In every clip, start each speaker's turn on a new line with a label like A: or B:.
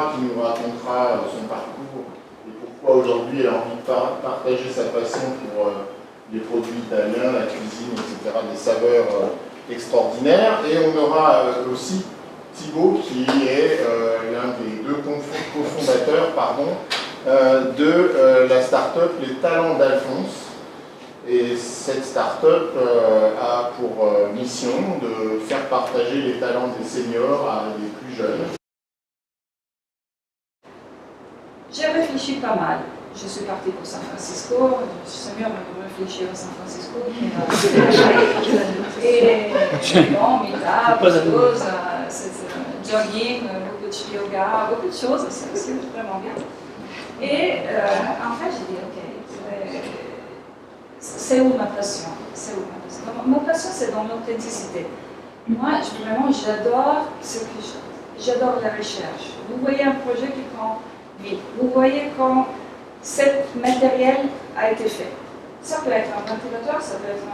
A: viendra, qui nous racontera son parcours et pourquoi aujourd'hui elle a envie de partager sa passion pour les produits italiens, la cuisine, etc., des saveurs extraordinaires. Et on aura aussi Thibaut, qui est l'un des deux cofondateurs de la start-up Les Talents d'Alphonse. Et cette start-up a pour mission de faire partager les talents des seniors à des plus jeunes.
B: J'ai réfléchi pas mal. Je suis partie pour San Francisco. Je suis mieux de réfléchir à San Francisco. Et bon, meet-up, choses, jogging, beaucoup de yoga, beaucoup de choses. C'est vraiment bien. Et en fait, j'ai dit, ok, c'est où ma passion? Ma passion, c'est dans l'authenticité. Moi, vraiment, j'adore j'adore la recherche. Vous voyez un projet qui prend vite. Vous voyez quand ce matériel a été fait. Ça peut être un ventilateur, ça peut être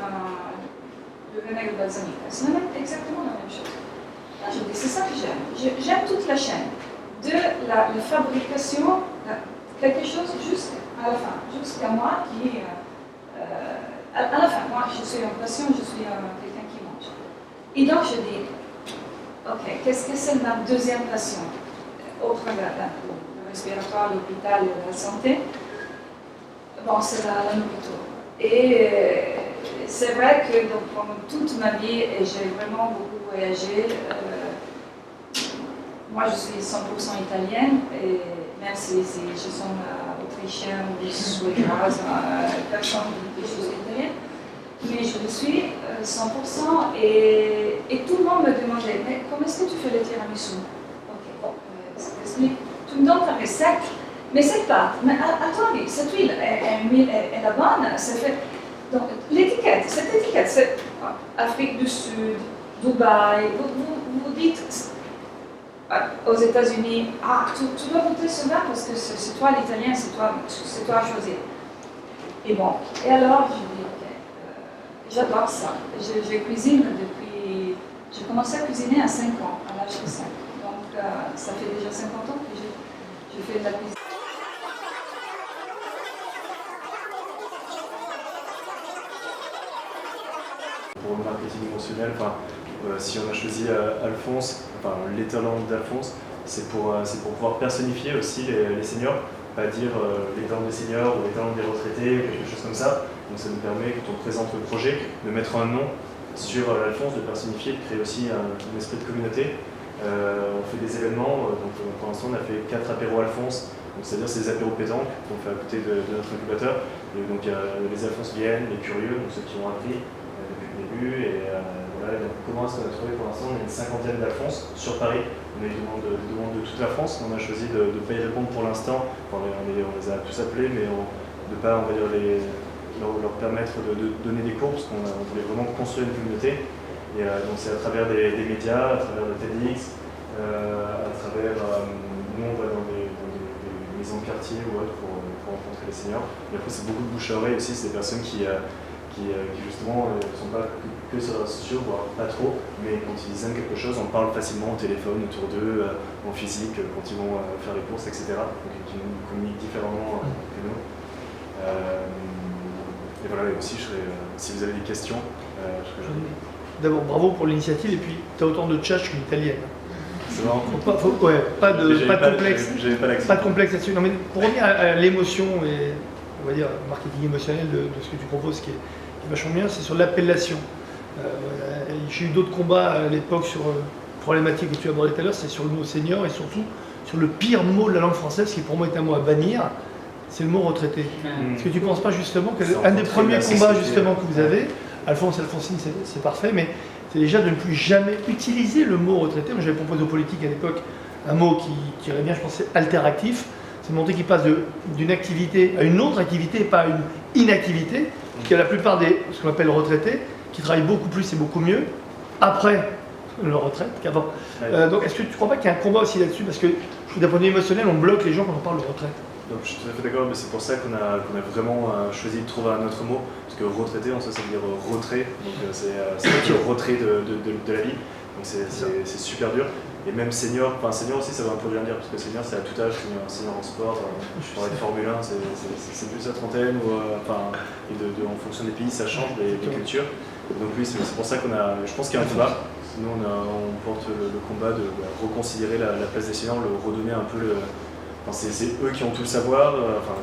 B: le vinaigre balsamique. C'est exactement la même chose. Là, je dis, c'est ça que j'aime. J'aime toute la chaîne. De la fabrication, quelque chose jusqu'à la fin, jusqu'à moi qui... à la fin, moi, je suis en passion, je suis quelqu'un qui mange. Et donc, je dis, ok, qu'est-ce que c'est ma deuxième passion? Autre que le respiratoire, l'hôpital, la santé, bon, c'est la nourriture. Et c'est vrai que donc, pendant toute ma vie, j'ai vraiment beaucoup voyagé. Moi, je suis 100% italienne, et même si je suis autrichienne ou suédoise, personne ne dit que je suis italienne, mais je le suis 100%, et tout le monde me demandait, mais comment est-ce que tu fais le tiramisu? Ok, bon, tu me donnes ta recette, mais cette pâte, mais attendez, cette huile, elle est bonne, c'est fait. Donc, l'étiquette, cette étiquette, c'est Afrique du Sud, Dubaï, vous dites aux États-Unis, tu dois goûter cela parce que c'est toi l'italien, c'est toi à choisir. Et bon, et alors je dis, ok, j'adore ça. Je cuisine depuis, j'ai commencé à cuisiner à 5 ans, à l'âge de 5. Donc ça fait déjà 50 ans que je fais de la cuisine.
C: Pour le marketing émotionnel, si on a choisi Alphonse, les talents d'Alphonse, c'est pour pouvoir personnifier aussi les seniors, pas dire les talents des seniors ou les talents des retraités ou quelque chose comme ça. Donc ça nous permet, quand on présente le projet, de mettre un nom sur Alphonse, de personnifier, de créer aussi un esprit de communauté. On fait des événements, donc pour l'instant on a fait 4 apéros Alphonse, c'est-à-dire ces apéros pétanques qu'on fait à côté de notre incubateur. Et donc les Alphonse viennent, les curieux, donc ceux qui ont appris depuis le début. Et voilà, donc comment est-ce qu'on a trouvé pour l'instant? On a une 50aine d'Alphonse sur Paris. On a des demandes de toute la France. On a choisi de ne pas y répondre pour l'instant. On les a tous appelés, mais de ne pas, on va dire, leur permettre de donner des cours, parce qu'on voulait vraiment construire une communauté. Et donc c'est à travers des médias, à travers le TEDx, à travers, nous on va dans des maisons de quartier ou autres pour rencontrer les seniors. Et après c'est beaucoup de bouche à oreille aussi, c'est des personnes qui justement ne sont pas que sur les réseaux sociaux, voire pas trop, mais quand ils aiment quelque chose, on parle facilement au téléphone, autour d'eux, en physique, quand ils vont faire les courses, etc. Donc qui nous communiquent différemment que nous. Et voilà, et aussi si vous avez des questions,
D: D'abord, bravo pour l'initiative, et puis tu as autant de tchatch qu'une italienne.
C: C'est marrant.
D: Pas de complexe.
C: Pas de
D: complexe là-dessus. Non, mais pour revenir à l'émotion et on va dire marketing émotionnel de ce que tu proposes, qui est vachement bien, c'est sur l'appellation. J'ai eu d'autres combats à l'époque sur problématique que tu abordais tout à l'heure, c'est sur le mot senior et surtout sur le pire mot de la langue française, qui pour moi est un mot à bannir, c'est le mot retraité. Est-ce que tu ne penses pas justement qu'un des premiers combats justement que vous avez, Alphonse et Alphonsine, c'est parfait, mais c'est déjà de ne plus jamais utiliser le mot retraité. Moi j'avais proposé aux politiques à l'époque un mot qui irait bien, je pensais, alteractif. C'est de montrer qu'il passe d'une activité à une autre activité et pas à une inactivité, qu'il y a la plupart ce qu'on appelle retraités, qui travaillent beaucoup plus et beaucoup mieux après leur retraite qu'avant. Donc est-ce que tu ne crois pas qu'il y a un combat aussi là-dessus? Parce que d'un point de vue émotionnel, on bloque les gens quand on parle de retraite.
C: Donc je suis tout à fait d'accord, mais c'est pour ça qu'on a vraiment choisi de trouver un autre mot, parce que retraité, en soi, ça veut dire retrait, donc c'est le retrait de la vie. Donc c'est super dur. Et même senior aussi ça veut un peu rien dire, parce que senior c'est à tout âge, un senior en sport, dans les Formule 1 c'est plus la trentaine, en fonction des pays ça change, des cultures. Donc oui, c'est pour ça je pense qu'il y a un combat. Nous on porte le combat de reconsidérer la place des seniors, le redonner un peu c'est eux qui ont tout le savoir,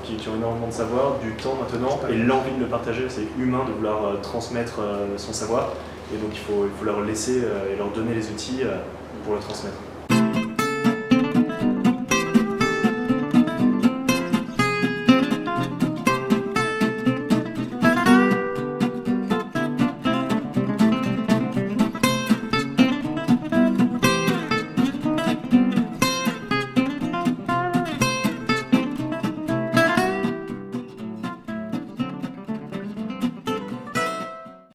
C: qui ont énormément de savoir, du temps maintenant, et l'envie de le partager. C'est humain de vouloir transmettre son savoir, et donc il faut leur laisser et leur donner les outils pour le transmettre.